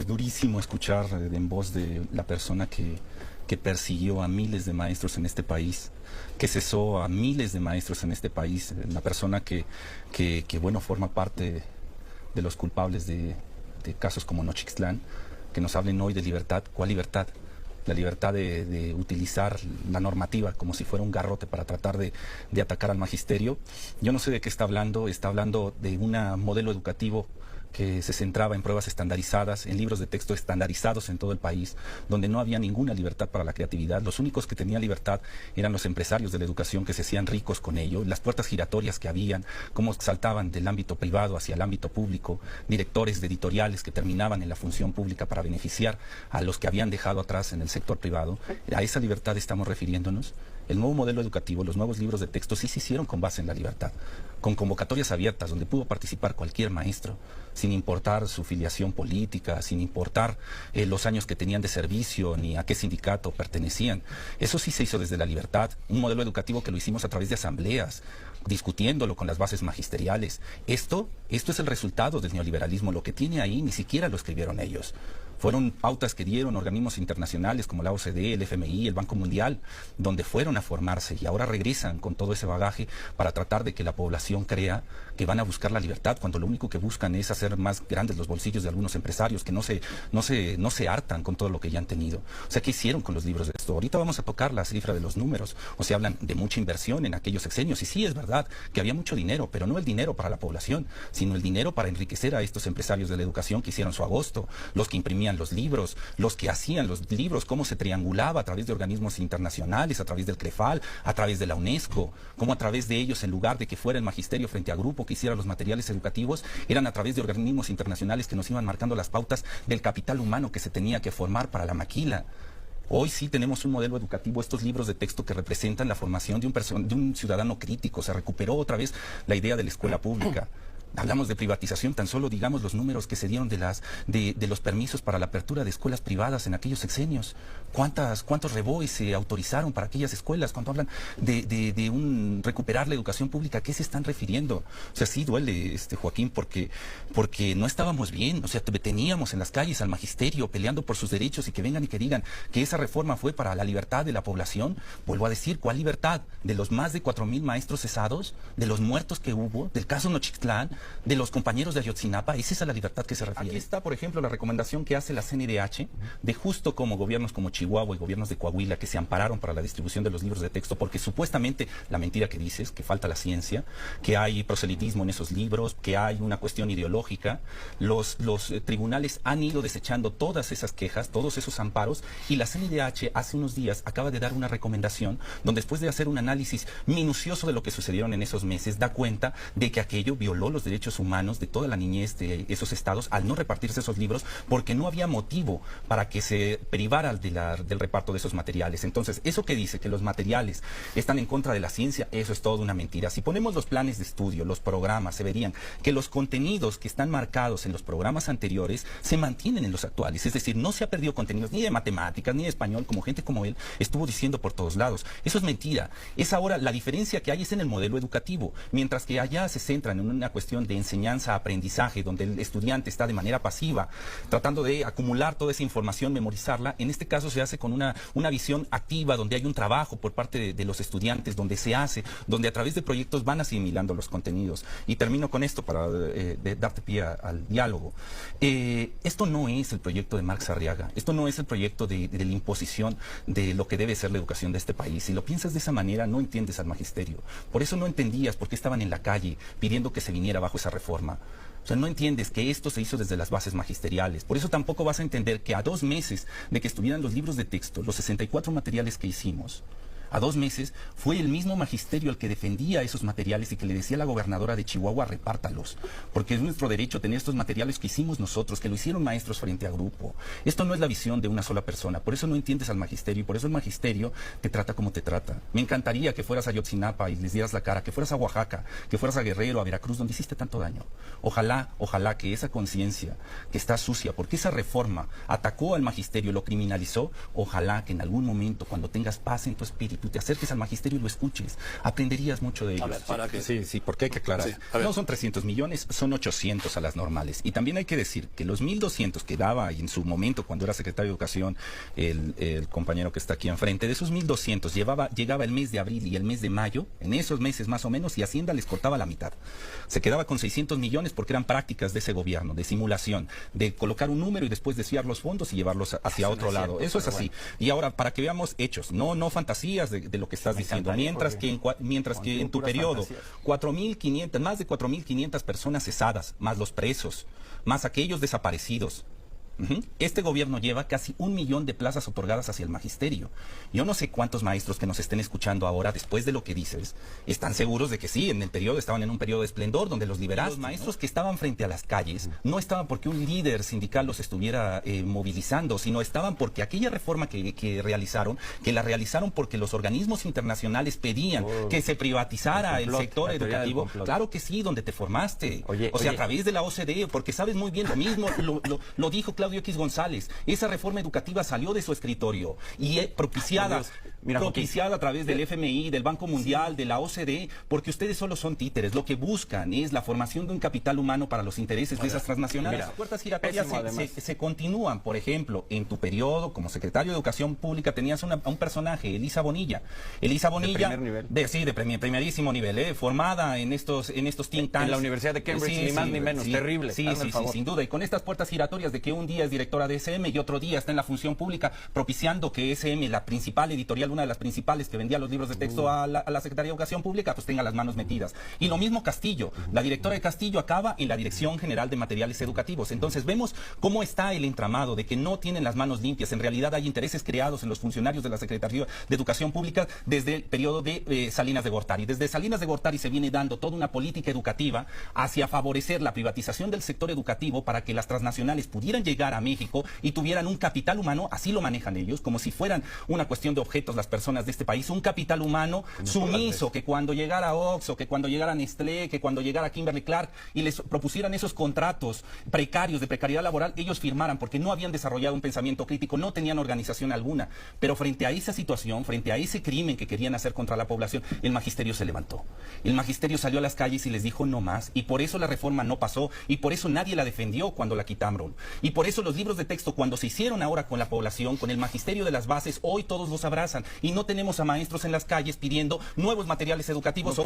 durísimo escuchar en voz de la persona que persiguió a miles de maestros en este país, que cesó a miles de maestros en este país, la persona que bueno, forma parte de los culpables de casos como Nochixtlán, que nos hablen hoy de libertad. ¿Cuál libertad? La libertad de utilizar la normativa como si fuera un garrote para tratar de atacar al magisterio. Yo no sé de qué está hablando de un modelo educativo que se centraba en pruebas estandarizadas, en libros de texto estandarizados en todo el país, donde no había ninguna libertad para la creatividad. Los únicos que tenían libertad eran los empresarios de la educación, que se hacían ricos con ello, las puertas giratorias que habían, cómo saltaban del ámbito privado hacia el ámbito público, directores de editoriales que terminaban en la función pública para beneficiar a los que habían dejado atrás en el sector privado. A esa libertad estamos refiriéndonos. El nuevo modelo educativo, los nuevos libros de texto sí se hicieron con base en la libertad, con convocatorias abiertas donde pudo participar cualquier maestro, sin importar su filiación política, sin importar los años que tenían de servicio ni a qué sindicato pertenecían. Eso sí se hizo desde la libertad, un modelo educativo que lo hicimos a través de asambleas, discutiéndolo con las bases magisteriales. Esto es el resultado del neoliberalismo. Lo que tiene ahí ni siquiera lo escribieron ellos. Fueron pautas que dieron organismos internacionales como la OCDE, el FMI, el Banco Mundial, donde fueron a formarse y ahora regresan con todo ese bagaje para tratar de que la población crea que van a buscar la libertad, cuando lo único que buscan es hacer más grandes los bolsillos de algunos empresarios que no se hartan con todo lo que ya han tenido. O sea, ¿qué hicieron con los libros de texto? Ahorita vamos a tocar la cifra de los números. O sea, hablan de mucha inversión en aquellos sexenios. Y sí, es verdad que había mucho dinero, pero no el dinero para la población, sino el dinero para enriquecer a estos empresarios de la educación que hicieron su agosto, los que imprimían los libros, los que hacían los libros, cómo se triangulaba a través de organismos internacionales, a través del CREFAL, a través de la UNESCO, cómo a través de ellos, en lugar de que fuera el magisterio frente a grupo que hiciera los materiales educativos, eran a través de organismos internacionales que nos iban marcando las pautas del capital humano que se tenía que formar para la maquila. Hoy sí tenemos un modelo educativo, estos libros de texto que representan la formación de un ciudadano crítico. Se recuperó otra vez la idea de la escuela pública. Hablamos de privatización, tan solo digamos los números que se dieron de los permisos para la apertura de escuelas privadas en aquellos sexenios. ¿Cuántos reboes se autorizaron para aquellas escuelas? Cuando hablan de recuperar la educación pública, ¿a qué se están refiriendo? O sea, sí duele, Joaquín, porque no estábamos bien. O sea, teníamos en las calles al magisterio peleando por sus derechos y que vengan y que digan que esa reforma fue para la libertad de la población. Vuelvo a decir, ¿cuál libertad? De los más de 4,000 maestros cesados, de los muertos que hubo, del caso Nochixtlán, de los compañeros de Ayotzinapa. ¿Es esa la libertad que se refiere? Aquí está, por ejemplo, la recomendación que hace la CNDH de justo como gobiernos como Chihuahua y gobiernos de Coahuila que se ampararon para la distribución de los libros de texto, porque supuestamente la mentira que dices, que falta la ciencia, que hay proselitismo en esos libros, que hay una cuestión ideológica. Los tribunales han ido desechando todas esas quejas, todos esos amparos, y la CNDH hace unos días acaba de dar una recomendación donde, después de hacer un análisis minucioso de lo que sucedieron en esos meses, da cuenta de que aquello violó los derechos humanos de toda la niñez de esos estados al no repartirse esos libros, porque no había motivo para que se privara del reparto de esos materiales. Entonces, eso que dice que los materiales están en contra de la ciencia, eso es toda una mentira. Si ponemos los planes de estudio, los programas, se verían que los contenidos que están marcados en los programas anteriores se mantienen en los actuales. Es decir, no se ha perdido contenidos ni de matemáticas, ni de español, como gente como él estuvo diciendo por todos lados. Eso es mentira. Es ahora la diferencia que hay es en el modelo educativo. Mientras que allá se centran en una cuestión de enseñanza-aprendizaje, donde el estudiante está de manera pasiva, tratando de acumular toda esa información, memorizarla. En este caso se hace con una visión activa, donde hay un trabajo por parte de los estudiantes, donde a través de proyectos van asimilando los contenidos. Y termino con esto para darte pie al diálogo. Esto no es el proyecto de Marx Arriaga, esto no es el proyecto de la imposición de lo que debe ser la educación de este país. Si lo piensas de esa manera, no entiendes al magisterio. Por eso no entendías por qué estaban en la calle pidiendo que se viniera bajo esa reforma. O sea, no entiendes que esto se hizo desde las bases magisteriales. Por eso tampoco vas a entender que a 2 meses de que estuvieran los libros de texto, los 64 materiales que hicimos, a 2 meses, fue el mismo magisterio el que defendía esos materiales y que le decía a la gobernadora de Chihuahua: repártalos, porque es nuestro derecho tener estos materiales que hicimos nosotros, que lo hicieron maestros frente a grupo. Esto no es la visión de una sola persona, por eso no entiendes al magisterio, y por eso el magisterio te trata como te trata. Me encantaría que fueras a Ayotzinapa y les dieras la cara, que fueras a Oaxaca, que fueras a Guerrero, a Veracruz, donde hiciste tanto daño. Ojalá que esa conciencia que está sucia, porque esa reforma atacó al magisterio, lo criminalizó, ojalá que en algún momento, cuando tengas paz en tu espíritu, tú te acerques al magisterio y lo escuches. Aprenderías mucho de ellos. A ver, ¿para qué? Sí, porque hay que aclarar. Sí, no son 300 millones, son 800 a las normales. Y también hay que decir que los 1.200 que daba en su momento, cuando era secretario de Educación, el compañero que está aquí enfrente, de esos 1.200 llegaba el mes de abril y el mes de mayo, en esos meses más o menos, y Hacienda les cortaba la mitad. Se quedaba con 600 millones porque eran prácticas de ese gobierno, de simulación, de colocar un número y después desviar los fondos y llevarlos hacia otro lado. Eso es así. Bueno. Y ahora, para que veamos hechos, no fantasías de lo que estás diciendo. Mientras que en tu periodo, 4.500, más de 4.500 personas cesadas, más los presos, más aquellos desaparecidos. Este gobierno lleva casi 1 millón de plazas otorgadas hacia el magisterio. Yo no sé cuántos maestros que nos estén escuchando ahora, después de lo que dices, están seguros de que sí, en el periodo estaban en un periodo de esplendor donde los liberaste. Los maestros que estaban frente a las calles no estaban porque un líder sindical los estuviera movilizando, sino estaban porque aquella reforma que realizaron, que la realizaron porque los organismos internacionales pedían que se privatizara el sector educativo. Claro que sí, donde te formaste. A través de la OCDE, porque sabes muy bien lo mismo, lo dijo Claudio X González. Esa reforma educativa salió de su escritorio y propiciada a través del FMI, del Banco Mundial, de la OCDE, porque ustedes solo son títeres. Lo que buscan es la formación de un capital humano para los intereses de esas transnacionales. Las puertas giratorias se continúan. Por ejemplo, en tu periodo como secretario de Educación Pública tenías a un personaje, Elisa Bonilla. Elisa Bonilla, de primerísimo nivel, formada en estos think tanks. En la Universidad de Cambridge, ni más ni menos, terrible. Sí, sin duda. Y con estas puertas giratorias de que un día es directora de SM y otro día está en la función pública, propiciando que SM, la principal editorial, una de las principales que vendía los libros de texto a la Secretaría de Educación Pública, pues tenga las manos metidas. Y lo mismo Castillo. La directora de Castillo acaba en la Dirección General de Materiales Educativos. Entonces vemos cómo está el entramado de que no tienen las manos limpias. En realidad hay intereses creados en los funcionarios de la Secretaría de Educación Pública desde el periodo de Salinas de Gortari. Desde Salinas de Gortari se viene dando toda una política educativa hacia favorecer la privatización del sector educativo para que las transnacionales pudieran llegar a México y tuvieran un capital humano, así lo manejan ellos, como si fueran una cuestión de objetos las personas de este país, un capital humano sumiso, que cuando llegara Oxxo, que cuando llegara Nestlé, que cuando llegara Kimberly Clark y les propusieran esos contratos precarios, de precariedad laboral, ellos firmaran, porque no habían desarrollado un pensamiento crítico, no tenían organización alguna. Pero frente a esa situación, frente a ese crimen que querían hacer contra la población, el magisterio se levantó. El magisterio salió a las calles y les dijo no más, y por eso la reforma no pasó, y por eso nadie la defendió cuando la quitaron. Y por eso los libros de texto, cuando se hicieron ahora con la población, con el magisterio de las bases, hoy todos los abrazan, y no tenemos a maestros en las calles pidiendo nuevos materiales educativos.